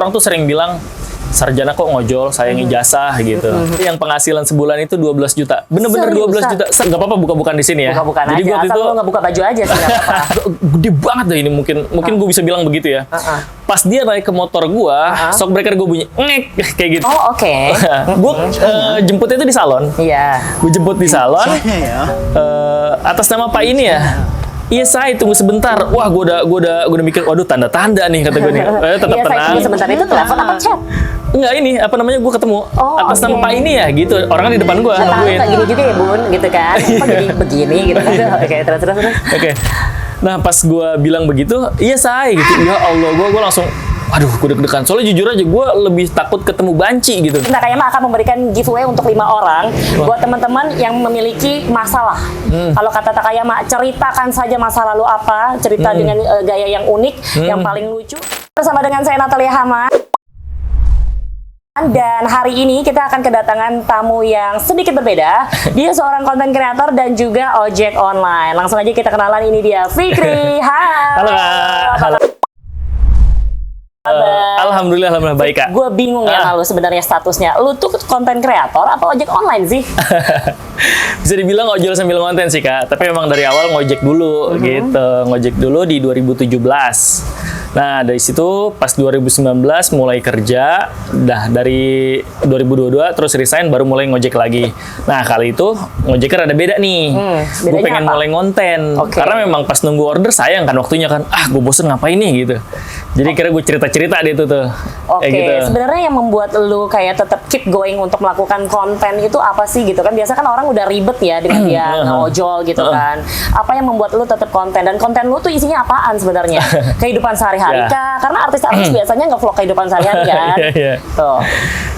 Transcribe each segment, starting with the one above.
Orang-orang tuh sering bilang, sarjana kok ngojol, sayang ijazah gitu. Yang penghasilan sebulan itu 12 juta. Bener-bener 12 juta. Gak apa-apa buka-bukan di sini ya. Buka-bukan Jadi aja, gua asal itu lu nggak buka baju aja sih nggak apa-apa. gede banget deh ini, mungkin gue bisa bilang begitu ya. Pas dia naik ke motor gua, shock breaker gue bunyi ngek kayak gitu. Oh oke. Gue jemputnya itu di salon. Iya. Gue jemput di salon. Atas nama Pak ini ya. Iya saya tunggu sebentar. Wah, gue udah mikir, waduh tanda-tanda nih kata gue nih. Tetap Iya, saya tenang. tunggu sebentar itu telepon apa chat? Enggak ini, apa namanya, gue ketemu atas nama Pak ini ya gitu. Orangnya di depan gue. Tahu kayak gini juga ya bun, gitu kan? Kok jadi begini gitu kan? Oke, terus. Oke. Nah pas gue bilang begitu, iya saya gitu. Ya Allah, gue langsung, aduh, gue deg-degan. Soalnya jujur aja, gue lebih takut ketemu banci gitu. Nah, kayaknya akan memberikan giveaway untuk 5 orang buat teman-teman yang memiliki masalah. Kalau kata Takayama, ceritakan saja masa lalu apa, cerita dengan gaya yang unik, yang paling lucu. Bersama dengan saya Natalia Hama. Dan hari ini kita akan kedatangan tamu yang sedikit berbeda. Dia seorang konten kreator dan juga ojek online. Langsung aja kita kenalan, ini dia Fikri. Hai. Halo Kak. Halo. Alhamdulillah baik Kak. Gue bingung ya lalu sebenarnya statusnya. Lu tuh konten kreator apa ojek online sih? Bisa dibilang ojol sambil konten sih Kak. Tapi memang dari awal ngojek dulu gitu. Ngojek dulu di 2017. Nah dari situ pas 2019 mulai kerja. Dah dari 2022 terus resign baru mulai ngojek lagi. Nah kali itu ngojeknya rada beda nih. Gue pengen mulai konten. Karena memang pas nunggu order sayang kan waktunya kan. Gue bosen ngapain nih gitu. Jadi kira gue cerita-cerita deh itu tuh. Oke, gitu. Sebenarnya yang membuat lu kayak tetap keep going untuk melakukan konten itu apa sih gitu kan? Biasa kan orang udah ribet ya dengan dia ngojol gitu kan. Apa yang membuat lu tetap konten, dan konten lu tuh isinya apaan sebenarnya? Kehidupan sehari-hari kah? Karena artis-artis biasanya nge-vlog kehidupan sehari-hari kan. Tuh.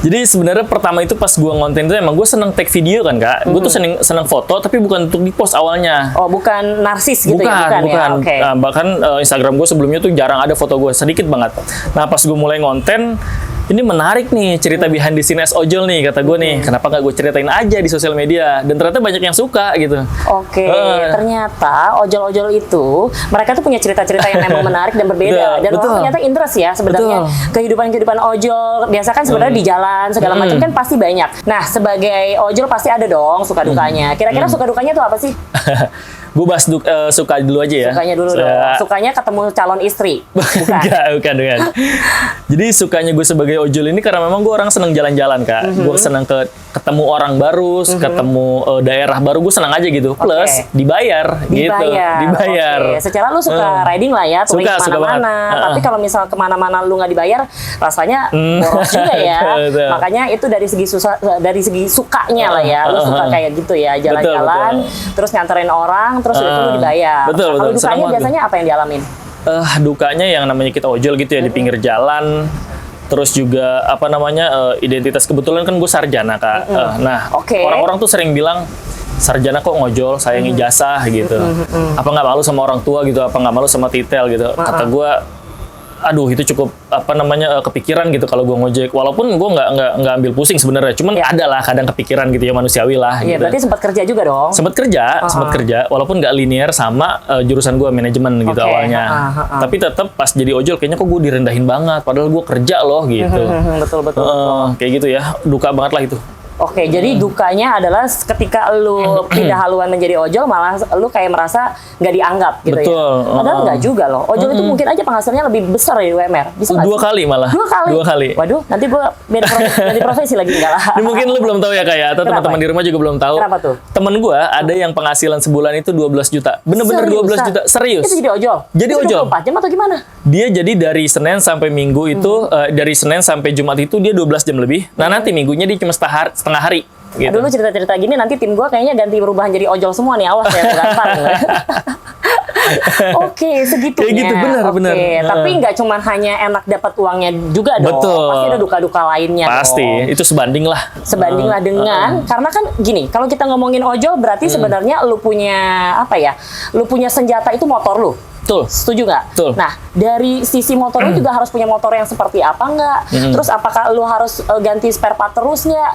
Jadi sebenarnya pertama itu pas gua ngonten itu emang gue seneng take video kan Kak. Gue tuh seneng foto tapi bukan untuk di-post awalnya. Oh, bukan narsis gitu ya? Bukan. Ya? Okay. Nah, bahkan Instagram gue sebelumnya tuh jarang ada foto gue, sedikit banget. Nah pas gue mulai ngonten, ini menarik nih cerita behind the scene as ojol nih kata gue nih. Kenapa nggak gue ceritain aja di sosial media? Dan ternyata banyak yang suka gitu. Oke, ternyata ojol-ojol itu mereka tuh punya cerita-cerita yang memang menarik dan berbeda. Dan orang ternyata interest ya sebenarnya kehidupan ojol. Biasa kan sebenarnya di jalan segala macam kan pasti banyak. Nah sebagai ojol pasti ada dong suka dukanya. Kira-kira suka dukanya tuh apa sih? Gue bahas suka dulu aja ya. Sukanya dulu dong. Sukanya ketemu calon istri. Bukan. Jadi sukanya gue sebagai ojol ini karena memang gue orang seneng jalan-jalan Kak. Gue seneng ketemu orang baru, ketemu daerah baru, gue seneng aja gitu. Plus dibayar gitu. Dibayar. Secara lu suka riding lah ya, touring kemana-mana. Tapi kalau misal kemana-mana lu nggak dibayar, rasanya boros juga ya. Makanya itu dari segi sukanya lah ya. Lu suka kayak gitu ya, jalan-jalan, terus nganterin orang, terus itu lu dibayar. Kalau dukanya biasanya apa yang dialamin? Dukanya yang namanya kita ojol gitu ya di pinggir jalan. Terus juga apa namanya identitas, kebetulan kan gue sarjana Kak. Orang-orang tuh sering bilang, sarjana kok ngojol, sayang ijazah gitu. Apa nggak malu sama orang tua gitu? Apa nggak malu sama titel gitu? Kata gue, aduh itu cukup apa namanya kepikiran gitu kalau gue ngojek. Walaupun gue nggak ambil pusing sebenarnya, cuman ada lah kadang kepikiran gitu ya, manusiawi lah. Iya, gitu. Berarti sempat kerja juga dong? Sempat kerja, walaupun nggak linear sama jurusan gue manajemen gitu awalnya. Tapi tetap pas jadi ojol kayaknya kok gue direndahin banget, padahal gue kerja loh gitu. Betul. Kayak gitu ya, duka banget lah itu. Oke, jadi dukanya adalah ketika lu pindah haluan menjadi ojol, malah lu kayak merasa nggak dianggap gitu. Betul. Ya. Padahal nggak juga loh. Ojol itu mungkin aja penghasilannya lebih besar dari UMR. Bisa nggak? 2 kali malah. 2 kali. Waduh, nanti gue beda profesi lagi enggak lah. Ini mungkin lu belum tahu ya Kak, atau teman-teman di rumah juga belum tahu. Kenapa tuh? Temen gue ada yang penghasilan sebulan itu 12 juta. Bener-bener 12 juta. Serius. Itu jadi ojol? Jadi ojol. 24 jam atau gimana? Dia jadi dari Senin sampai Minggu itu, dari Senin sampai Jumat itu dia 12 jam lebih. Nah nanti Minggunya dia cuma setengah hari. Gitu. Dulu cerita-cerita gini nanti tim gue kayaknya ganti perubahan jadi ojol semua nih, awas ya, gampang. Oke, segitunya. Kayak gitu, benar. Tapi nggak cuma hanya enak dapat uangnya juga dong. Betul. Pasti ada duka-duka lainnya. Pasti, itu sebanding lah. Sebanding lah dengan, karena kan gini, kalau kita ngomongin ojol berarti sebenarnya lu punya apa ya? Lu punya senjata itu motor lu. Betul. Setuju nggak? Betul. Nah, dari sisi motornya juga harus punya motor yang seperti apa nggak? Terus apakah lu harus ganti spare part terus nggak?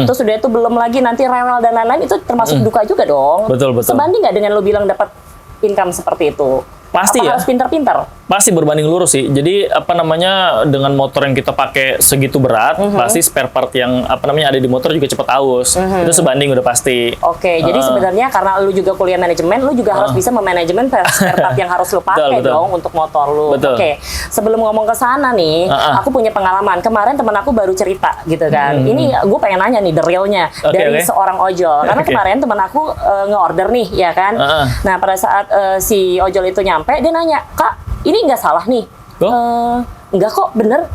Terus udah itu belum lagi nanti rewel dan lain-lain, itu termasuk duka juga dong. Betul. Sebanding nggak dengan lu bilang dapat income seperti itu? Pasti apa ya. harus pinter-pinter? Pasti berbanding lurus sih. Jadi apa namanya, dengan motor yang kita pakai segitu berat, pasti spare part yang apa namanya ada di motor juga cepat aus. Itu sebanding udah pasti. Oke, jadi sebenarnya karena lu juga kuliah manajemen, lu juga harus bisa memanajemen spare part yang harus lu pakai Betul. dong untuk motor lu. Betul. Oke, sebelum ngomong ke sana nih, aku punya pengalaman. Kemarin temen aku baru cerita gitu kan. Ini gue pengen nanya nih the real-nya dari seorang ojol. Karena kemarin temen aku nge-order nih, ya kan. Nah, pada saat si ojol itu nyampe, dia nanya, "Kak, ini nggak salah nih?" Enggak kok, bener.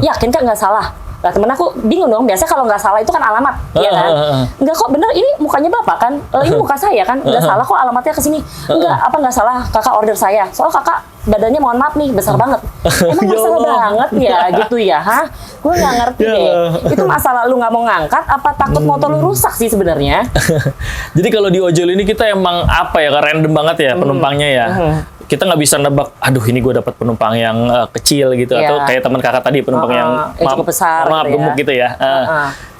Yakin Kak nggak salah? Nah, temen aku bingung dong. Biasanya kalau nggak salah itu kan alamat, ya kan? Enggak kok, bener. Ini mukanya Bapak kan? Ini muka saya kan? Nggak salah kok, alamatnya ke sini. Enggak, apa nggak salah? Kakak order saya. Soal kakak badannya mohon maaf nih besar banget. Emang masalah banget ya gitu ya? Hah? Gue nggak ngerti deh. Itu masalah lu nggak mau ngangkat? Apa takut motor lu rusak sih sebenarnya? Jadi kalau di ojol ini kita emang apa ya, random banget ya penumpangnya ya. Kita nggak bisa nebak, aduh ini gue dapat penumpang yang kecil gitu, atau kayak teman kakak tadi penumpang yang cukup besar, maaf gemuk gitu ya.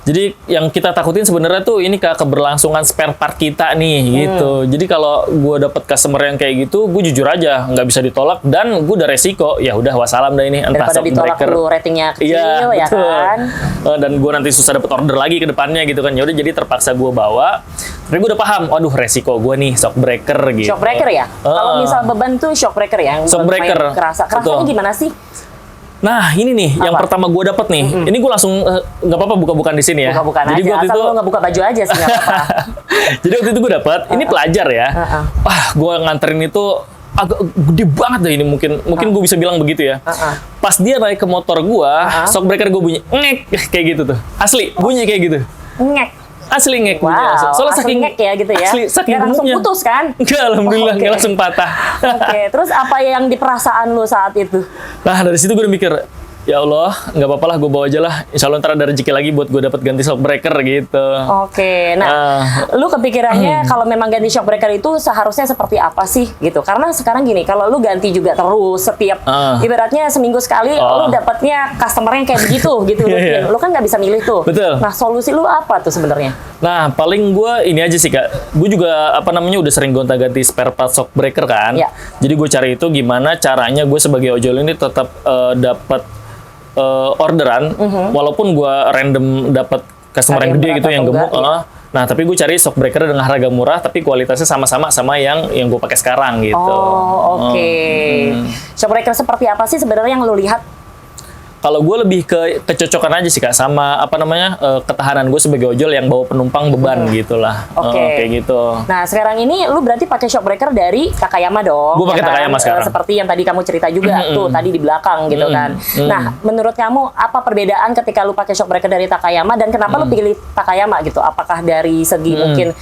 Jadi yang kita takutin sebenarnya tuh ini keberlangsungan spare part kita nih gitu. Jadi kalau gue dapet customer yang kayak gitu, gue jujur aja nggak bisa ditolak dan gue udah resiko. Ya udah wassalam dah ini, entah daripada ditolak lu ratingnya kecil ya kan. Dan gue nanti susah dapet order lagi ke depannya gitu kan. Ya udah jadi terpaksa gue bawa. Tapi gue udah paham, waduh resiko gue nih shock breaker gitu. Shock breaker ya? Kalau misal beban tuh shock breaker ya? Shock breaker. Kerasanya gimana sih? Nah ini nih yang pertama gue dapet nih. Ini gue langsung nggak apa-apa buka-bukan di sini ya. Buka-bukan jadi aja. Asal itu lo nggak buka baju aja sih nggak apa-apa. Jadi waktu itu gue dapet. Ini pelajar ya. Wah gue nganterin itu agak gede banget deh ini, mungkin gue bisa bilang begitu ya. Pas dia naik ke motor gue, shock breaker gue bunyi ngek kayak gitu tuh. Asli bunyi kayak gitu. Ngek. Asli ngek. Wow, soalnya saking ngek ya gitu ya. Asli saking langsung gemuknya. putus kan? Enggak, alhamdulillah nggak langsung patah. Oke, terus apa yang di perasaan lu saat itu? Nah dari situ gue udah mikir, ya Allah, nggak apa-apa lah, gue bawa aja lah. Insya Allah ntar ada rezeki lagi buat gue dapat ganti shock breaker gitu. Oke, nah, lu kepikirannya kalau memang ganti shock breaker itu seharusnya seperti apa sih gitu? Karena sekarang gini, kalau lu ganti juga terus setiap, ibaratnya seminggu sekali, lu dapatnya customer yang kayak begitu gitu. Lu kan nggak bisa milih tuh. Betul. Nah, solusi lu apa tuh sebenarnya? Nah, paling gue ini aja sih Kak. Gue juga apa namanya udah sering gonta-ganti spare part shock breaker kan. Ya. Jadi gue cari itu gimana caranya gue sebagai ojol ini tetap dapat orderan, walaupun gue random dapat customer yang gede gitu, yang gemuk. Nah, tapi gue cari shock breaker dengan harga murah, tapi kualitasnya sama-sama sama yang gue pakai sekarang gitu. Oh, oke. Shock breaker seperti apa sih sebenarnya yang lu lihat? Kalau gue lebih ke kecocokan aja sih Kak, sama apa namanya ketahanan gue sebagai ojol yang bawa penumpang beban gitulah. Kayak gitu. Nah sekarang ini lu berarti pakai shock breaker dari Takayama dong? Gue pakai Takayama sekarang. Seperti yang tadi kamu cerita juga tuh tadi di belakang gitu kan. Nah menurut kamu apa perbedaan ketika lu pakai shock breaker dari Takayama dan kenapa lu pilih Takayama gitu? Apakah dari segi mungkin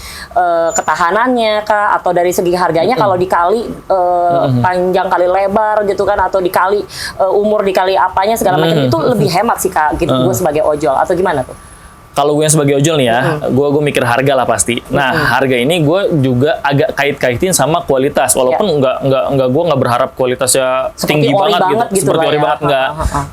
ketahanannya kah, atau dari segi harganya kalau dikali panjang kali lebar gitu kan, atau dikali umur dikali apanya segala macam itu lebih hemat sih Kak gitu, gue sebagai ojol atau gimana tuh? Kalau gue yang sebagai ojol nih ya, gue mikir harga lah pasti. Nah, harga ini gue juga agak kait-kaitin sama kualitas. Walaupun gue nggak berharap kualitasnya seperti tinggi banget gitu. Seperti ori ya. banget nggak.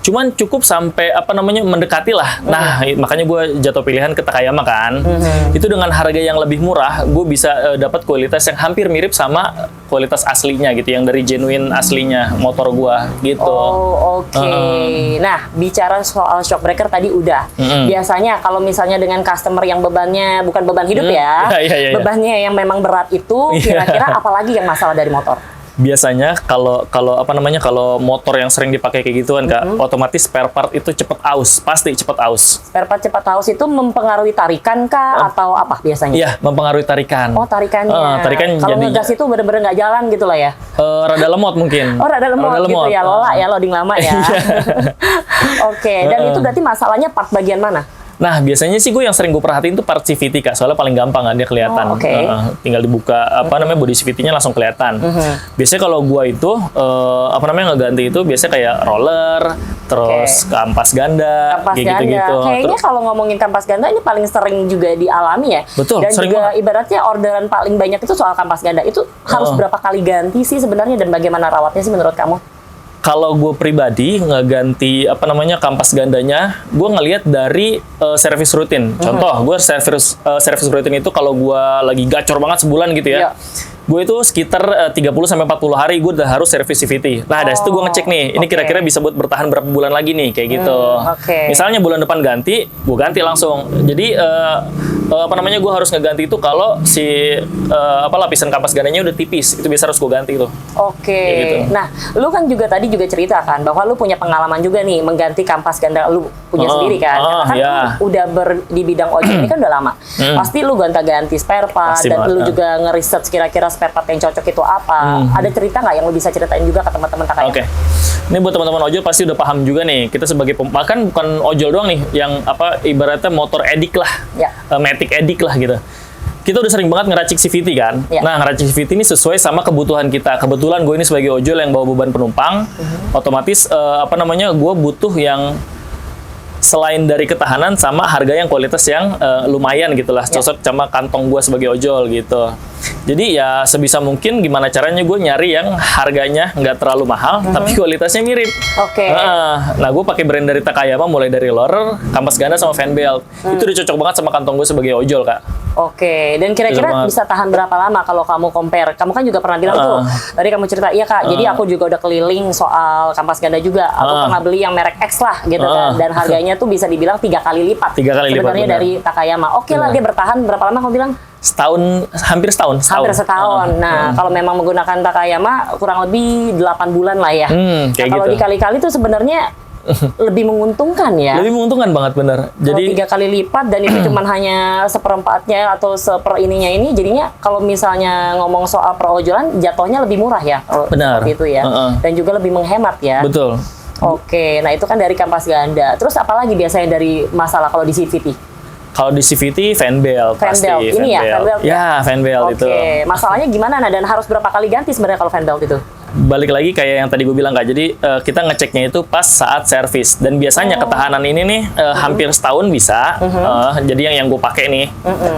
Cuman cukup sampai apa namanya mendekati lah. Nah, makanya gue jatuh pilihan ke Takayama kan. Itu dengan harga yang lebih murah, gue bisa dapat kualitas yang hampir mirip sama kualitas aslinya gitu, yang dari genuine aslinya motor gue gitu. Oh, oke. Nah, bicara soal shock breaker tadi udah. Biasanya kalau misalnya dengan customer yang bebannya bukan beban hidup ya, bebannya yang memang berat itu, kira-kira apalagi yang masalah dari motor? Biasanya kalau apa namanya, kalau motor yang sering dipakai kayak gituan Kak, otomatis spare part itu cepet aus, pasti cepet aus. Spare part cepat aus itu mempengaruhi tarikan kah atau apa biasanya? Iya, mempengaruhi tarikan. Oh, tarikannya. Tarikan kalau ngegas itu bener-bener nggak jalan gitu lah ya? Rada lemot mungkin. Oh, rada lemot gitu ya, lola ya, loading lama ya. Oke, dan itu berarti masalahnya part bagian mana? Nah, biasanya sih gue yang sering gue perhatiin tuh part CVT Kak, soalnya paling gampang kan dia kelihatan. Tinggal dibuka apa namanya body CVT-nya langsung kelihatan. Biasanya kalau gue itu apa namanya ngeganti itu biasanya kayak roller, terus kampas ganda, kayak gitu-gitu. Kayaknya kalau ngomongin kampas ganda ini paling sering juga dialami ya. Betul. Dan juga ibaratnya orderan paling banyak itu soal kampas ganda. Itu harus berapa kali ganti sih sebenarnya, dan bagaimana rawatnya sih menurut kamu? Kalau gue pribadi ngeganti kampas gandanya, gue ngelihat dari servis rutin. Contoh, gue servis rutin itu kalau gue lagi gacor banget sebulan gitu ya. Gue itu sekitar 30-40 hari gue udah harus servis CVT. Nah, dari situ gue ngecek nih, ini kira-kira bisa buat bertahan berapa bulan lagi nih, kayak gitu. Misalnya bulan depan ganti, gue ganti langsung. Jadi gue harus ngeganti itu kalau si lapisan kampas gandanya udah tipis, itu biasa harus gue ganti tuh. Gitu. Nah, lu kan juga tadi cerita kan bahwa lu punya pengalaman juga nih mengganti kampas ganda lu punya sendiri kan. Karena kan lu udah di bidang ojek ini kan udah lama. Pasti lu gonta-ganti spare part dan lu juga ngeriset kira-kira spare part yang cocok itu apa. Ada cerita nggak yang lu bisa ceritain juga ke teman-teman Takayama? Ini buat teman-teman ojol pasti udah paham juga nih. Kita sebagai bahkan bukan ojol doang nih, yang ibaratnya motor edik lah, matic edik lah gitu. Kita udah sering banget ngeracik CVT kan. Nah, ngeracik CVT ini sesuai sama kebutuhan kita. Kebetulan gue ini sebagai ojol yang bawa beban penumpang, otomatis gue butuh yang selain dari ketahanan sama harga yang kualitas yang lumayan gitu lah, cocok sama kantong gue sebagai ojol gitu. Jadi ya sebisa mungkin gimana caranya gue nyari yang harganya nggak terlalu mahal tapi kualitasnya mirip. Nah, gue pakai brand dari Takayama mulai dari lorer, kampas ganda sama fan belt. Itu udah cocok banget sama kantong gue sebagai ojol, Kak. Dan kira-kira bisa tahan berapa lama kalau kamu compare? Kamu kan juga pernah bilang tuh, tadi kamu cerita, iya Kak, jadi aku juga udah keliling soal kampas ganda juga. Aku pernah beli yang merek X lah gitu kan, dan harganya tuh bisa dibilang 3 kali lipat. Sebenarnya dari Takayama. Lah, dia bertahan berapa lama kamu bilang? Hampir setahun. Hampir setahun. Nah, kalau memang menggunakan Takayama kurang lebih 8 bulan lah ya. Kalau dikali-kali tuh sebenarnya lebih menguntungkan ya. Lebih menguntungkan banget, bener. Jadi 3 kali lipat dan itu cuma hanya seperempatnya atau seperininya ini, jadinya kalau misalnya ngomong soal perojolan jatuhnya lebih murah ya. Benar. Seperti itu ya. Dan juga lebih menghemat ya. Betul. Nah itu kan dari kampas ganda. Terus apalagi biasanya dari masalah kalau di CVT? Kalau di CVT fan belt pasti. Ini ya, fan belt. Ya, fan belt itu. Masalahnya gimana dan harus berapa kali ganti sebenarnya kalau fan belt itu? Balik lagi kayak yang tadi gue bilang, Kak. Jadi kita ngeceknya itu pas saat servis, dan biasanya ketahanan ini nih hampir setahun bisa. Jadi yang gue pakai nih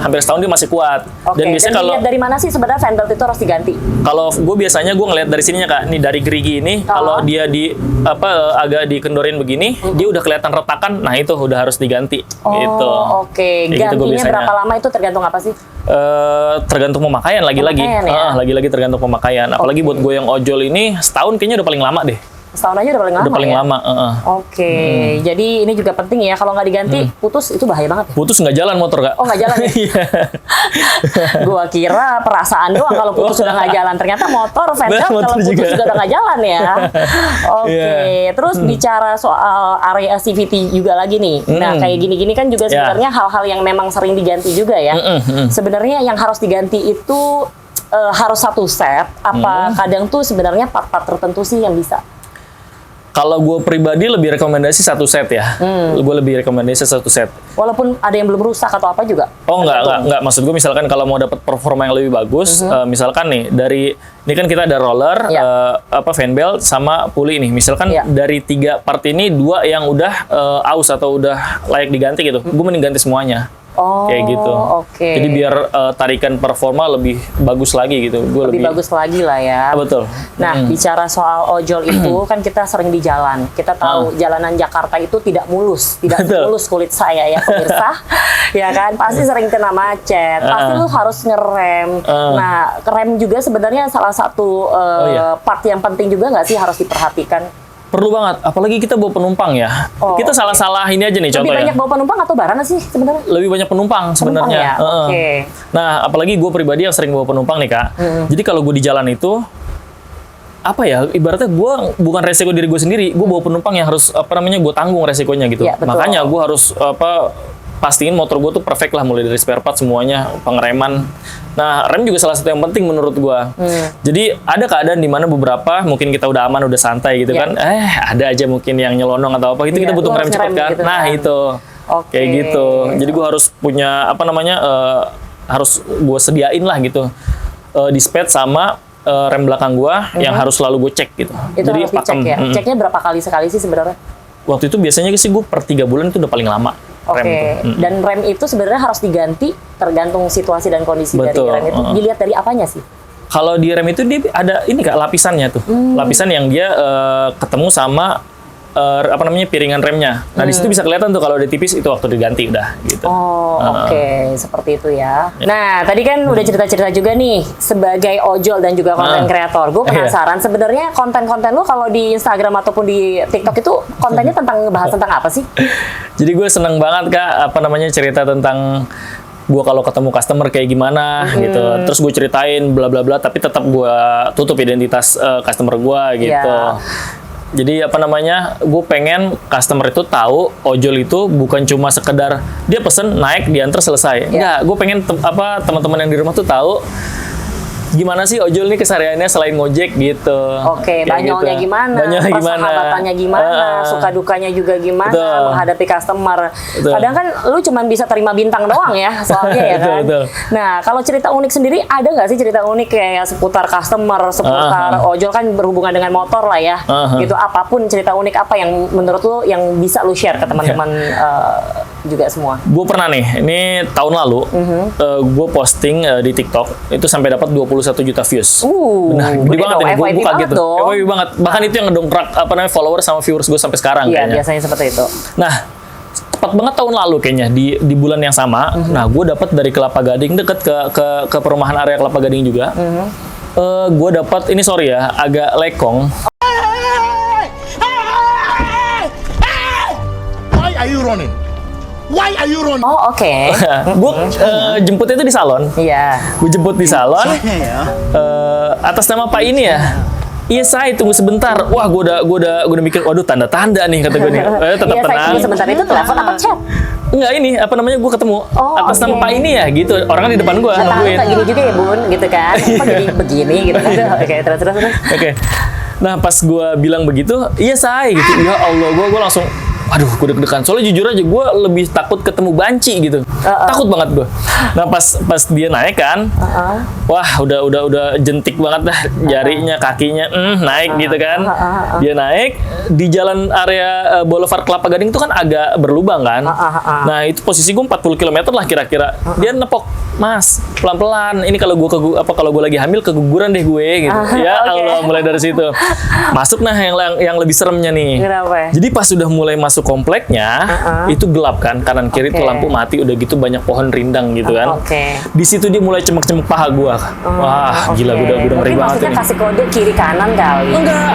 hampir setahun dia masih kuat. Dan biasanya kalau dari mana sih sebenarnya fan belt itu harus diganti? Kalau gue biasanya gue ngeliat dari sininya, Kak. Nih dari gerigi ini, kalau dia agak dikendorin begini, dia udah kelihatan retakan. Nah, itu udah harus diganti. Gitu. Gantinya berapa lama itu tergantung apa sih? Tergantung pemakaian lagi-lagi. Lagi-lagi tergantung pemakaian. Apalagi buat gue yang ojol ini setahun kayaknya udah paling lama deh. Setahun aja udah paling lama. Udah paling lama. Jadi ini juga penting ya, kalau nggak diganti putus itu bahaya banget. Putus nggak jalan motor, Kak. Nggak jalan. Gua kira perasaan doang kalau putus sudah nggak jalan. Ternyata motor, fan belt kalau putus juga udah nggak jalan ya. Terus bicara soal area CVT juga lagi nih. Nah, kayak gini-gini kan juga sebenarnya hal-hal yang memang sering diganti juga ya. Sebenarnya yang harus diganti itu harus satu set. Apa kadang tuh sebenarnya part-part tertentu sih yang bisa? Kalau gue pribadi lebih rekomendasi satu set ya. Gue lebih rekomendasi satu set. Walaupun ada yang belum rusak atau apa juga? Enggak. Maksud gue misalkan kalau mau dapat performa yang lebih bagus, misalkan nih ini kan kita ada roller, fan belt sama puli nih. Misalkan dari 3 part ini 2 yang udah aus atau udah layak diganti gitu. Gue mending ganti semuanya. Kayak gitu. Jadi biar tarikan performa lebih bagus lagi gitu. Lebih bagus lagi lah ya. Betul. Nah, bicara soal ojol itu kan kita sering di jalan. Kita tahu jalanan Jakarta itu tidak mulus kulit saya ya pemirsa. Ya kan, pasti sering kena macet. Pasti lu harus ngerem. Nah, rem juga sebenarnya salah satu part yang penting juga nggak sih harus diperhatikan? Perlu banget, apalagi kita bawa penumpang ya. Kita salah-salah ini aja nih contohnya. Lebih banyak bawa penumpang atau barang sih sebenarnya? Lebih banyak penumpang sebenarnya. Ya? Nah, apalagi gue pribadi yang sering bawa penumpang nih, Kak. Jadi kalau gue di jalan itu, ibaratnya gue bukan resiko diri gue sendiri, gue bawa penumpang yang harus gue tanggung resikonya gitu. Makanya gue harus pastiin motor gue tuh perfect lah, mulai dari spare part semuanya, pengereman. Nah, rem juga salah satu yang penting menurut gue. Jadi ada keadaan di mana beberapa mungkin kita udah aman, udah santai gitu kan. Ada aja mungkin yang nyelonong atau apa gitu, kita butuh ngerem cepat kan. Gitu, nah, itu. Kayak gitu. Jadi gue harus punya harus gue sediain lah gitu. Dispatch sama rem belakang gue yang harus selalu gue cek gitu. Itu jadi harus dicek ya. Ceknya berapa kali sekali sih sebenarnya? Waktu itu biasanya sih gue per 3 bulan itu udah paling lama. Dan rem itu sebenarnya harus diganti tergantung situasi dan kondisi dari rem itu. Dilihat dari apanya sih? Kalau di rem itu dia ada ini Kak, lapisannya tuh. Lapisan yang dia ketemu sama piringan remnya. Nah, di situ bisa kelihatan tuh kalau udah tipis itu waktu diganti udah gitu. Oh, oke. Seperti itu ya. Nah, tadi kan udah cerita-cerita juga nih sebagai ojol dan juga konten kreator. Gue penasaran sebenarnya konten-konten lu kalau di Instagram ataupun di TikTok itu kontennya tentang ngebahas tentang apa sih? Jadi gue seneng banget Kak, cerita tentang gue kalau ketemu customer kayak gimana gitu. Terus gue ceritain bla bla bla, tapi tetap gue tutup identitas customer gue gitu. Jadi gue pengen customer itu tahu ojol itu bukan cuma sekedar dia pesen naik diantar selesai. Enggak, gue pengen teman-teman yang di rumah tuh tahu gimana sih ojol nih kesehariannya selain ngojek gitu. Oke, banyolnya gitu. gimana, persahabatannya gimana, suka dukanya juga gimana, menghadapi customer. Kadang kan lu cuma bisa terima bintang doang ya, soalnya ya kan. Nah, kalau cerita unik sendiri, ada nggak sih cerita unik kayak seputar customer, seputar ojol kan berhubungan dengan motor lah ya. Gitu, apapun cerita unik apa yang menurut lu yang bisa lu share ke teman-teman juga semua? Gue pernah nih, ini tahun lalu, gue posting di TikTok, itu sampai dapat 21 juta views. Nah, gede banget ini, gue kaget tuh. FYP banget. Bahkan itu yang ngedongkrak followers sama viewers gue sampai sekarang kayaknya. Iya, biasanya seperti itu. Nah, tepat banget tahun lalu kayaknya di bulan yang sama. Nah, gue dapat dari Kelapa Gading deket ke perumahan area Kelapa Gading juga. Gue dapat ini agak lekong. Why are you running? Why are you running? Oh, oke. Gue jemputnya itu di salon. Iya. Gue jemput di salon. Atas nama Pak ini ya. Iya, saya tunggu sebentar. Wah, gue udah mikir, waduh tanda-tanda nih kata gue nih. Tetap iya, tenang. Saya tunggu sebentar itu telepon apa chat? Enggak, ini gue ketemu atas nama Pak ini ya gitu. Orangnya di depan gue nungguin. Kayak gini juga ya, Bun, gitu kan. Kok jadi begini gitu. Oke, terus. Oke. Nah, pas gue bilang begitu, iya saya gitu. Ya Allah, gue langsung aduh, gue deg-degan. Soalnya jujur aja, gue lebih takut ketemu banci gitu. Takut banget gue. Nah, pas dia naik kan, wah udah jentik banget dah jarinya, kakinya, naik gitu kan. Dia naik di jalan area Boulevard Kelapa Gading itu kan agak berlubang kan. Nah, itu posisi gue 40 km lah kira-kira. Dia nepok, Mas, pelan-pelan. Ini kalau gue lagi hamil keguguran deh gue gitu. Ya Allah, mulai dari situ. Masuk nah yang lebih seremnya nih. Kenapa? Jadi pas sudah mulai masuk kompleknya, itu gelap kan, kanan kiri tuh lampu mati, udah gitu banyak pohon rindang gitu kan. Di situ dia mulai cemek-cemek paha gua. Wah, gila, gua udah ngeri banget ini. Maksudnya kasih kode kiri kanan kali. Enggak.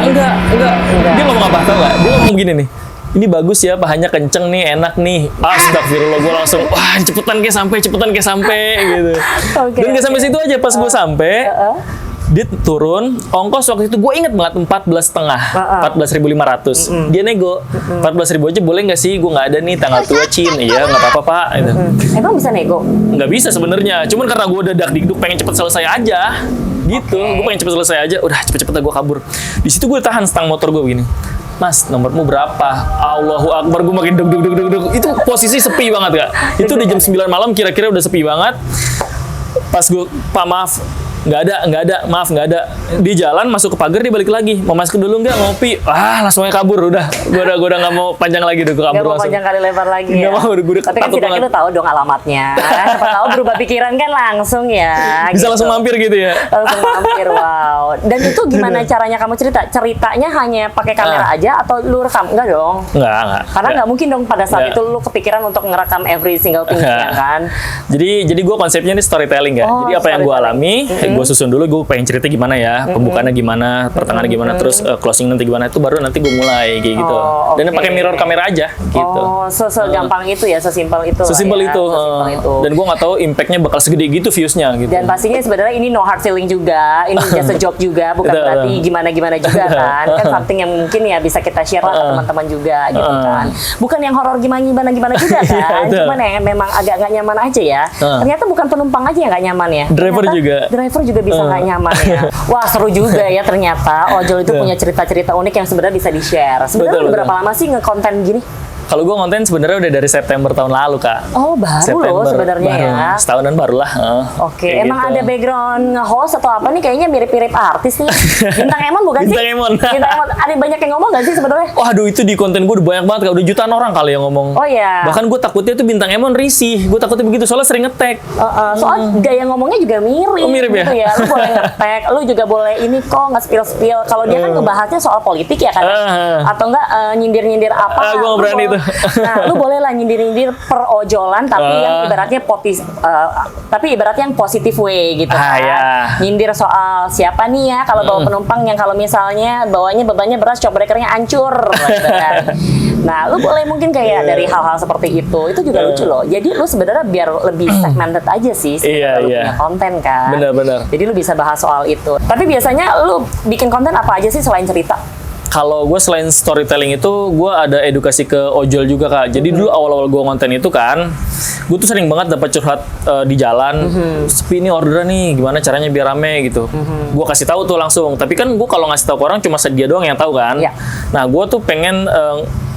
Dia ngomong apa tau gak? Dia ngomong gini nih. Ini bagus ya, pahanya kenceng nih, enak nih. Astagfirullah, gue langsung, wah cepetan kayak sampai gitu. Dan gak sampai situ aja, pas gue sampai, dia turun, ongkos waktu itu gue inget banget 14.500. Dia nego 14.000 aja boleh nggak sih? Gue nggak ada nih tanggal tua Cin. Iya nggak apa-apa Pak. Gitu. Emang bisa nego? Nggak bisa sebenarnya. Cuman karena gue udah dak-dikduk pengen cepet selesai aja. Gitu. Gue pengen cepet selesai aja. Udah cepet-cepet gue kabur. Di situ gue tahan stang motor gue begini. Mas, nomormu berapa? Allahu Akbar, gue makin deg. Itu posisi sepi banget Kak. Itu di jam 9 malam kira-kira udah sepi banget. Pas gue, Pak maaf, nggak ada, maaf nggak ada. Di jalan masuk ke pagar dia balik lagi, mau masuk dulu nggak ngopi, langsungnya kabur udah. Gue udah nggak mau panjang lagi, udah gue kabur langsung. Nggak mau panjang kali lebar lagi. Nggak mau, gue tapi kan setidaknya lu tahu dong alamatnya. Siapa tahu berubah pikiran kan langsung ya. Bisa langsung mampir gitu ya. Langsung mampir, wow. Dan itu gimana caranya kamu ceritanya hanya pakai kamera aja atau lu rekam? Enggak dong. Enggak. Karena nggak mungkin dong pada saat itu lu kepikiran untuk ngerekam every single thing kan. Jadi gue konsepnya ini storytelling ya. Jadi apa yang gue alami, gue susun dulu, gue pengen cerita gimana ya, pembukaannya gimana, pertengahannya gimana, terus closing nanti gimana, itu baru nanti gue mulai kayak gitu. Dan pakai mirror kamera aja gitu. Segampang itu ya, sesimpel itu. Sesimpel itu. Dan gue nggak tahu impactnya bakal segede gitu viewsnya gitu. Dan pastinya sebenarnya ini no hard feeling juga, ini just a job juga, bukan berarti gimana-gimana juga kan. Kan something yang mungkin ya bisa kita share lah ke teman-teman juga gitu kan. Bukan yang horor gimana juga kan, cuman yang memang agak nggak nyaman aja ya. Ternyata bukan penumpang aja yang nggak nyaman ya. Driver juga bisa nggak nyaman ya. Wah, seru juga ya ternyata ojol itu punya cerita-cerita unik yang sebenarnya bisa di-share. Sebenarnya berapa lama sih ngekonten gini? Kalau gue konten sebenarnya udah dari September tahun lalu, Kak. Oh, baru September, loh sebenarnya baru. ya. Setahunan barulah. Oke, Kayak emang gitu. ada background nge-host atau apa nih? Kayaknya mirip-mirip artis nih. Bintang Emon bukan sih? Bintang Emon. Bintang Emon. Ada banyak yang ngomong nggak sih sebenarnya? Waduh, itu di konten gue udah banyak banget, Kak. Udah jutaan orang kali yang ngomong. Oh iya. Bahkan gue takutnya tuh Bintang Emon risih. Gue takutnya begitu, soalnya sering nge-tag. Soal gaya ngomongnya juga mirip. Oh, mirip ya? Gitu ya. Lu boleh nge-tag, lu juga boleh ini kok nge-spill. Kalau dia kan ngebahasnya soal politik ya kan? Atau enggak nyindir-nyindir apa? Gue nggak berani itu. Nah, lu boleh lah nyindir-nyindir perojolan, tapi yang ibaratnya tapi ibaratnya yang positif way gitu kan. Ya. Nyindir soal siapa nih ya kalau bawa penumpang yang kalau misalnya bawanya bebannya beras, shock breakernya hancur. Gitu kan. Nah, lu boleh mungkin kayak dari hal-hal seperti itu juga lucu loh. Jadi lu sebenarnya biar lebih segmented aja sih sebenarnya lu punya konten kan. Benar-benar. Jadi lu bisa bahas soal itu. Tapi biasanya lu bikin konten apa aja sih selain cerita? Kalau gue selain storytelling itu, gue ada edukasi ke ojol juga, Kak. Jadi dulu awal-awal gue konten itu kan, gue tuh sering banget dapat curhat di jalan. Sepi nih orderan nih, gimana caranya biar rame gitu. Gue kasih tahu tuh langsung. Tapi kan gue kalau ngasih tahu ke orang cuma dia doang yang tahu kan. Ya. Nah, gue tuh pengen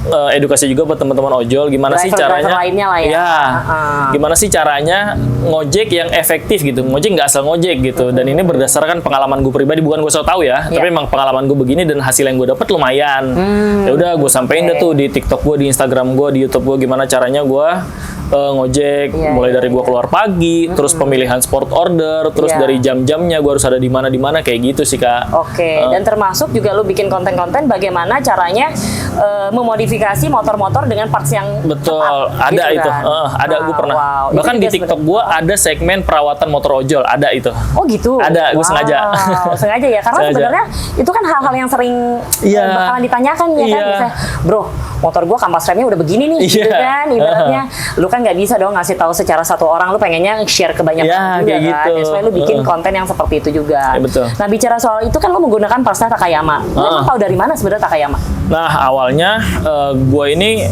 edukasi juga buat teman-teman ojol, gimana sih caranya? Lainnya lah ya. Gimana sih caranya ngojek yang efektif gitu. Ngojek nggak asal ngojek gitu. Dan ini berdasarkan pengalaman gue pribadi, bukan gue so tahu ya. Tapi emang pengalaman gue begini dan hasil yang gue dapat lumayan. Ya udah gue sampein deh tuh di TikTok gue, di Instagram gue, di YouTube gue gimana caranya gue ngojek, mulai dari gue keluar pagi, terus pemilihan sport order, terus dari jam-jamnya gue harus ada di mana kayak gitu sih, Kak. Oke. Dan termasuk juga lu bikin konten-konten bagaimana caranya memodifikasi motor-motor dengan parts yang betul tepat, ada gitu itu kan? ada gue pernah bahkan di TikTok gue ada segmen perawatan motor ojol, ada itu. Oh gitu. Ada, gue sengaja. Sengaja ya, karena sebenarnya itu kan hal-hal yang sering bakalan ditanyakan ya kan. Misalnya, bro, motor gue kampas remnya udah begini nih, gitu kan. Ibaratnya, lu kan nggak bisa dong ngasih tahu secara satu orang, lu pengennya share ke banyak orang juga kan. Gitu. Soalnya lu bikin konten yang seperti itu juga. Betul. Nah, bicara soal itu kan lu menggunakan partsnya Takayama. Lu emang tahu dari mana sebenarnya Takayama? Nah, awalnya gue ini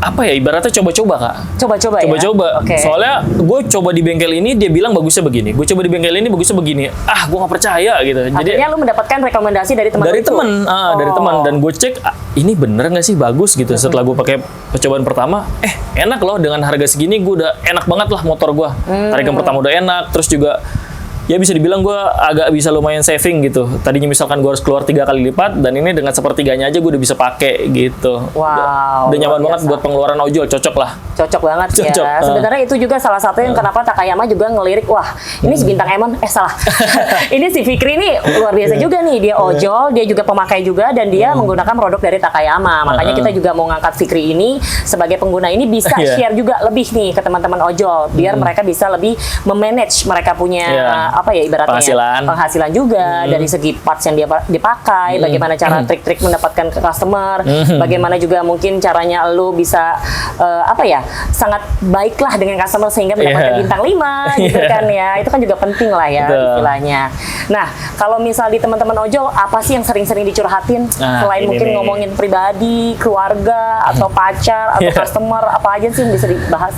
apa ya, ibaratnya coba-coba, Kak. Coba-coba ya? Coba-coba. Okay. Soalnya gue coba di bengkel ini, dia bilang bagusnya begini. Gue coba di bengkel ini, bagusnya begini. Gue nggak percaya gitu. Akhirnya lu mendapatkan rekomendasi dari teman dari teman, dari teman. Dan gue cek, ini bener nggak sih bagus gitu. Setelah gue pakai percobaan pertama, enak loh, dengan harga segini gue udah enak banget lah motor gue. Tarikan pertama udah enak, terus juga ya bisa dibilang gue agak bisa lumayan saving gitu. Tadinya misalkan gue harus keluar 3 kali lipat, dan ini dengan sepertiganya aja gue udah bisa pakai gitu. Wow. Udah nyaman banget buat pengeluaran ojol, cocok lah. Cocok banget Cocok. ya. Sebenarnya itu juga salah satu yang kenapa Takayama juga ngelirik, wah ini si Bintang Emon, salah. Ini si Fikri nih luar biasa juga nih. Dia ojol, dia juga pemakai juga, dan dia menggunakan produk dari Takayama. Makanya kita juga mau ngangkat Fikri ini sebagai pengguna ini bisa share juga lebih nih ke teman-teman ojol, biar mereka bisa lebih memanage mereka punya apa ya ibaratnya penghasilan juga dari segi parts yang dia dipakai, bagaimana cara trik-trik mendapatkan ke customer, bagaimana juga mungkin caranya lu bisa apa ya sangat baiklah dengan customer sehingga mendapatkan bintang 5 gitu kan ya. Itu kan juga penting lah ya istilahnya. Nah, kalau misal di teman-teman ojol apa sih yang sering-sering dicurhatin selain mungkin ngomongin pribadi, keluarga atau pacar atau customer, apa aja sih yang bisa dibahas?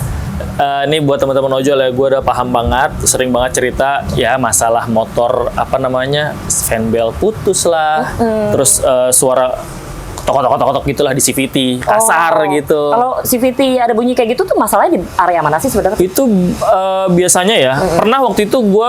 Ini buat teman-teman ojol ya, gue udah paham banget, sering banget cerita ya masalah motor apa namanya, fan belt putus lah, terus suara tok-tok gitulah di CVT, kasar gitu. Kalau CVT ada bunyi kayak gitu tuh masalahnya di area mana sih sebenarnya? Itu biasanya ya, pernah waktu itu gue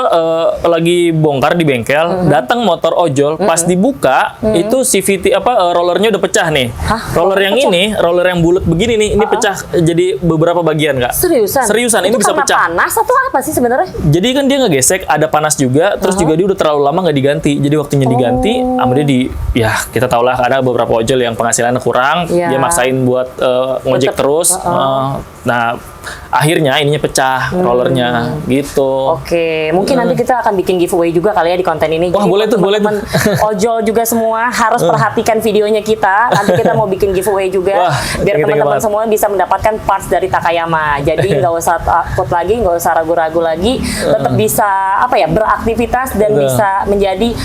lagi bongkar di bengkel, datang motor ojol, pas dibuka itu CVT rollernya udah pecah nih. Roller yang pecah? Ini, roller yang bulat begini nih, ini pecah jadi beberapa bagian, Kak. Seriusan? Seriusan, ini bisa pecah. Itu panas atau apa sih sebenarnya? Jadi kan dia ngegesek, ada panas juga, terus juga dia udah terlalu lama nggak diganti. Jadi waktunya diganti, sama dia ya kita tau lah, ada beberapa ojol yang penghasilannya kurang, dia maksain buat ngojek terus. Nah, akhirnya ininya pecah rollernya gitu. Oke, mungkin nanti kita akan bikin giveaway juga kali ya di konten ini. Wah, boleh tuh, boleh tuh. Ojol juga semua harus perhatikan videonya kita. Nanti kita mau bikin giveaway juga. Biar teman-teman semua bisa mendapatkan parts dari Takayama. Jadi nggak usah takut lagi, nggak usah ragu-ragu lagi. Tetap bisa beraktivitas dan bisa menjadi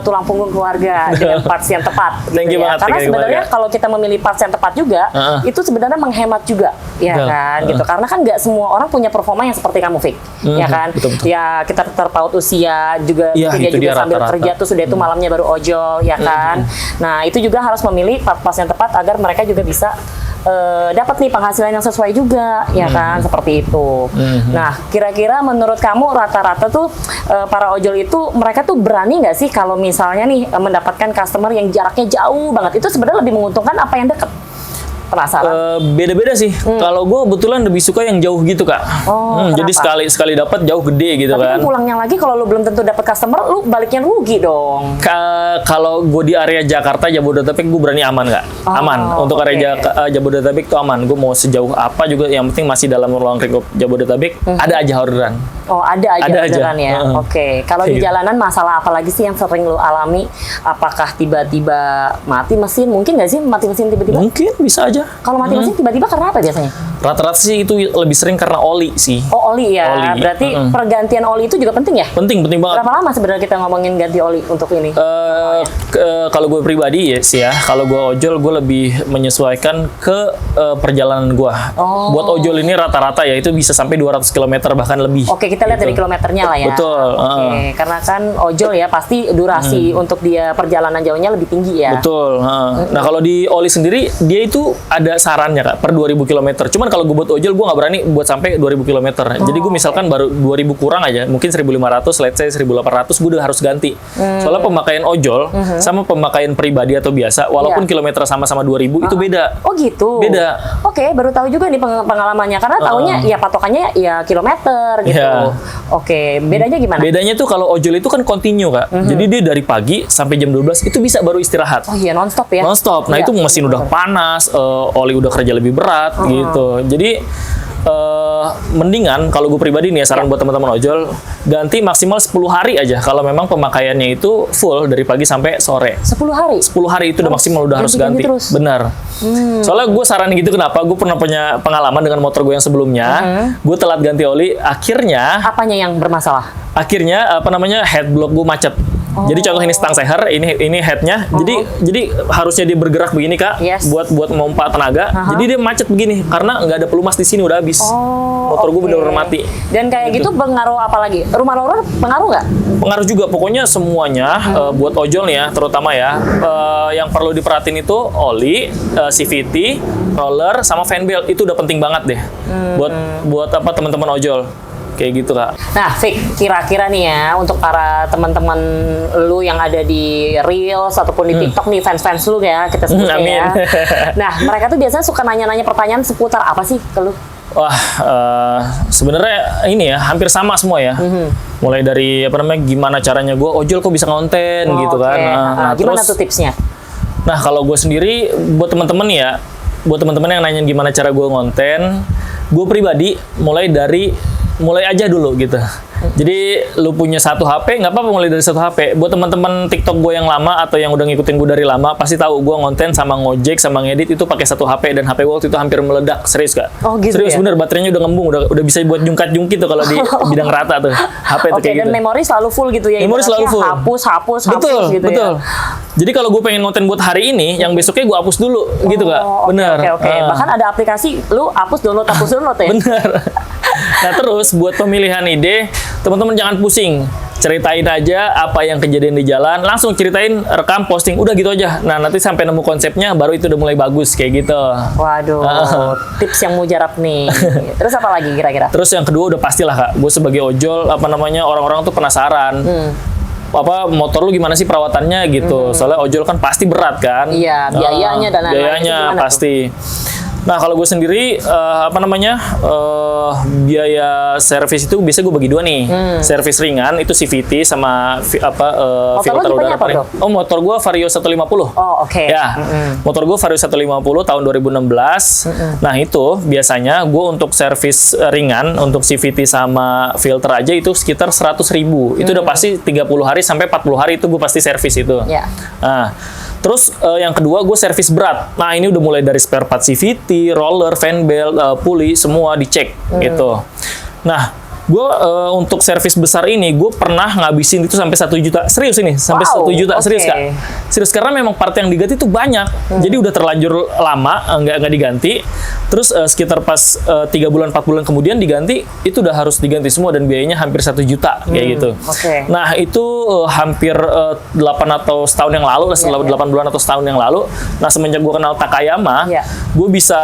tulang punggung keluarga dengan parts yang tepat. Gitu ya. Karena sebenarnya kalau kita memilih parts yang tepat juga, itu sebenarnya menghemat juga, ya kan? Gitu. Karena kan nggak semua orang punya performa yang seperti kamu, Fik, ya kan? Betul. Ya kita terpaut usia juga, dia juga sambil kerja tuh sudah itu malamnya baru ojol, ya kan? Nah itu juga harus memilih part-part yang tepat agar mereka juga bisa dapat nih penghasilan yang sesuai juga, ya kan, seperti itu. Nah, kira-kira menurut kamu rata-rata tuh para ojol itu mereka tuh berani nggak sih kalau misalnya nih mendapatkan customer yang jaraknya jauh banget, itu sebenarnya lebih menguntungkan apa yang dekat? Penasaran. Beda-beda sih. Kalau gue kebetulan lebih suka yang jauh gitu, Kak. Jadi sekali dapat jauh gede gitu. Tapi kan. Pulangnya lagi kalau lu belum tentu dapat customer, lu baliknya rugi dong. Kalau gue di area Jakarta, Jabodetabek, gue berani aman nggak? Aman. Untuk area Jabodetabek tuh aman. Gue mau sejauh apa juga, yang penting masih dalam ruang lingkup Jabodetabek. Ada aja orderan. Oh, ada aja Ada orderan aja. ya. Oke. Kalau di jalanan masalah apa lagi sih yang sering lu alami? Apakah tiba-tiba mati mesin? Mungkin nggak sih mati mesin tiba-tiba? Mungkin bisa aja. Kalau mati mesin tiba-tiba karena apa biasanya? Rata-rata sih itu lebih sering karena oli sih. Oh, oli ya. Oli. Berarti pergantian oli itu juga penting ya? Penting banget. Berapa lama sebenarnya kita ngomongin ganti oli untuk ini? Kalau gue pribadi ya sih ya, kalau gue ojol gue lebih menyesuaikan ke perjalanan gue. Buat ojol ini rata-rata ya itu bisa sampai 200 km bahkan lebih. Oke, kita lihat dari kilometernya lah ya. Betul. Oke, karena kan ojol ya pasti durasi untuk dia perjalanan jauhnya lebih tinggi ya. Betul. Nah, kalau di oli sendiri dia itu ada sarannya, Kak, per 2000 km. Cuman kalau gue buat ojol gue nggak berani buat sampai 2000 km. Jadi gue misalkan baru 2000 kurang aja, mungkin 1500, let's say 1800 gue udah harus ganti. Soalnya pemakaian ojol sama pemakaian pribadi atau biasa, walaupun kilometer sama-sama 2000 itu beda. Oh gitu. Beda. Oke, baru tahu juga nih pengalamannya karena taunya ya patokannya ya kilometer gitu. Iya. Oke, bedanya gimana? Bedanya tuh kalau ojol itu kan continue, Kak. Jadi dia dari pagi sampai jam 12 itu bisa baru istirahat. Oh iya, nonstop ya. Nonstop. Nah, Iya, itu mesin udah panas, oli udah kerja lebih berat gitu. Jadi mendingan kalau gue pribadi nih ya, saran buat teman-teman ojol, ganti maksimal 10 hari aja kalau memang pemakaiannya itu full dari pagi sampai sore. 10 hari? 10 hari itu udah maksimal, udah harus ganti. Terus? Benar. Soalnya gue saran gitu, kenapa? Gue pernah punya pengalaman dengan motor gue yang sebelumnya. Gue telat ganti oli, akhirnya Apanya yang bermasalah? head block gue macet. Jadi contoh ini stang seher, ini headnya. Jadi harusnya dia bergerak begini, Kak, Yes. buat memompa tenaga. Jadi dia macet begini karena nggak ada pelumas di sini, udah habis. Motor gue bener-bener mati. Dan kayak gitu pengaruh apa lagi? Rumah roller pengaruh nggak? Pengaruh juga, pokoknya semuanya buat ojol nih ya, terutama ya, yang perlu diperhatiin itu oli, CVT, roller, sama fan belt. Itu udah penting banget deh buat apa teman-teman ojol. Kayak gitu, Kak. Nah, Fik, kira-kira nih ya untuk para teman-teman lu yang ada di Reels ataupun di TikTok nih, fans-fans lu ya, kita sebutnya Amin. ya. Nah, mereka tuh biasanya suka nanya-nanya pertanyaan seputar apa sih ke lu? Wah, sebenarnya ini ya hampir sama semua ya. Mulai dari gimana caranya gue ojol kok bisa ngonten gitu kan. Nah, gimana terus, tuh tipsnya? Nah, kalau gue sendiri buat teman-teman ya, buat teman-teman yang nanya gimana cara gue ngonten, gue pribadi mulai aja dulu gitu. Jadi lu punya satu HP, nggak apa-apa mulai dari satu HP. Buat teman-teman TikTok gue yang lama atau yang udah ngikutin gue dari lama, pasti tahu gue ngonten sama ngojek sama ngedit itu pakai satu HP, dan HP gue waktu itu hampir meledak, serius, Kak. Oh, gitu serius ya? Bener, baterainya udah ngembung, udah bisa buat jungkat-jungkit tuh kalau di bidang rata tuh HP tuh kayak dan gitu. memori selalu full gitu ya. Memori selalu full. Hapus Betul, gitu betul. ya. Jadi kalau gue pengen ngonten buat hari ini, yang besoknya gue hapus dulu, gitu, Kak. Bener. Oke. Bahkan ada aplikasi lu hapus download ya. Bener. Nah, terus buat pemilihan ide, teman-teman jangan pusing. Ceritain aja apa yang kejadian di jalan, langsung ceritain, rekam, posting, udah gitu aja. Nah, nanti sampai nemu konsepnya, baru itu udah mulai bagus, kayak gitu. Waduh, tips yang mujarab nih. Terus apa lagi kira-kira? Terus yang kedua udah pastilah, Kak. Gue sebagai ojol, orang-orang tuh penasaran. Motor lu gimana sih perawatannya gitu. Soalnya ojol kan pasti berat kan. Iya, biayanya dan lain-lain. Biayanya pasti. Nah, kalau gue sendiri biaya servis itu biasa gue bagi dua nih. Servis ringan itu CVT sama filter udara paling. Motor gue Vario 150. Oh, oke. Ya. Motor gue Vario 150 tahun 2016. Nah, itu biasanya gue untuk servis ringan untuk CVT sama filter aja itu sekitar 100.000. Itu udah pasti 30 hari sampai 40 hari itu gue pasti servis itu. Ya. Nah, terus yang kedua gue servis berat. Nah, ini udah mulai dari spare part CVT, roller, fan belt, puli, semua dicek gitu. Nah, Gue untuk servis besar ini gue pernah ngabisin itu sampai 1 juta. Serius ini, sampai 1 juta. Serius Kak. Serius, karena memang part yang diganti itu banyak. Jadi udah terlanjur lama nggak diganti. Terus sekitar pas 3 bulan 4 bulan kemudian diganti, itu udah harus diganti semua dan biayanya hampir 1 juta kayak gitu. Nah, itu hampir 8 atau setahun yang lalu, 8 bulan atau setahun yang lalu. Nah, semenjak gue kenal Takayama, gue bisa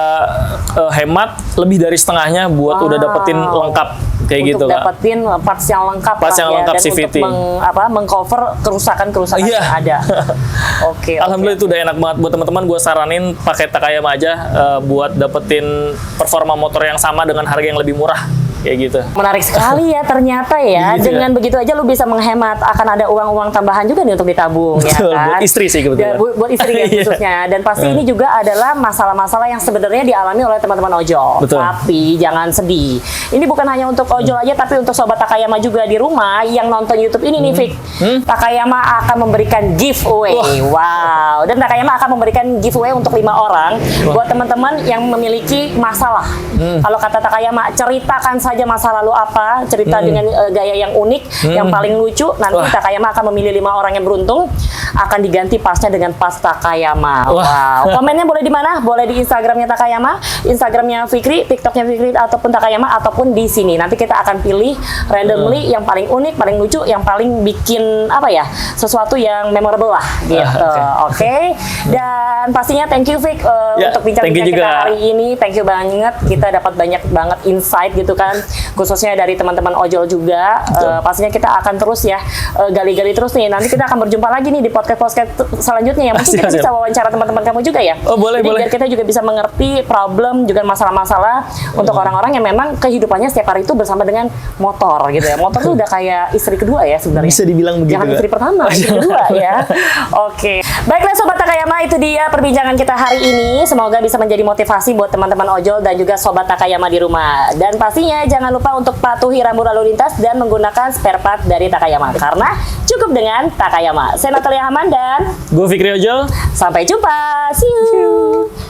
hemat lebih dari setengahnya buat udah dapetin lengkap kayak gitu, Kak. Dapetin parts yang lengkap, lengkap dan CVT. untuk mengcover kerusakan-kerusakan yang ada. Alhamdulillah itu udah enak banget buat teman-teman. Gue saranin pakai Takayama aja buat dapetin performa motor yang sama dengan harga yang lebih murah. Kayak gitu. Menarik sekali ya ternyata ya. Gitu dengan begitu aja lu bisa menghemat. Akan ada uang-uang tambahan juga nih untuk ditabung. Betul, ya kan? buat istri sih kebetulan. Buat istri ya khususnya. Dan pasti ini juga adalah masalah-masalah yang sebenarnya dialami oleh teman-teman ojol. Betul. Tapi jangan sedih. Ini bukan hanya untuk ojol aja, tapi untuk sobat Takayama juga di rumah yang nonton YouTube ini nih, Fik. Takayama akan memberikan giveaway. Wow. Dan Takayama akan memberikan giveaway untuk 5 orang buat teman-teman yang memiliki masalah. Kalau kata Takayama, ceritakan saja masa lalu apa, cerita dengan gaya yang unik, yang paling lucu. Nanti Takayama akan memilih 5 orang yang beruntung, akan diganti pasnya dengan pas Takayama. Wow. Komennya boleh di mana? Boleh di Instagramnya Takayama, Instagramnya Fikri, TikToknya Fikri, ataupun Takayama, ataupun di sini. Nanti kita akan pilih randomly yang paling unik, paling lucu, yang paling bikin apa ya, sesuatu yang memorable lah gitu. Oke. Dan pastinya thank you Fik untuk bincang-bincang kita hari ini. Thank you banget. Kita dapat banyak banget insight gitu kan, khususnya dari teman-teman ojol juga. Pastinya kita akan terus ya gali-gali terus nih. Nanti kita akan berjumpa lagi nih di podcast selanjutnya ya. Mungkin kita bisa wawancara teman-teman kamu juga ya. Boleh. Biar kita juga bisa mengerti problem juga masalah-masalah untuk orang-orang yang memang kehidupannya setiap hari itu bersama dengan motor gitu ya. Motor tuh udah kayak istri kedua ya sebenarnya. Bisa dibilang begitu. Jangan istri pertama, istri kedua ya. Oke. Baiklah Sobat Takayama, itu dia perbincangan kita hari ini. Semoga bisa menjadi motivasi buat teman-teman ojol dan juga Sobat Takayama di rumah. Dan pastinya jangan lupa untuk patuhi rambu lalu lintas dan menggunakan spare part dari Takayama. Karena cukup dengan Takayama. Saya Natalia Haman dan gue Fikri Ojol. sampai jumpa. See you.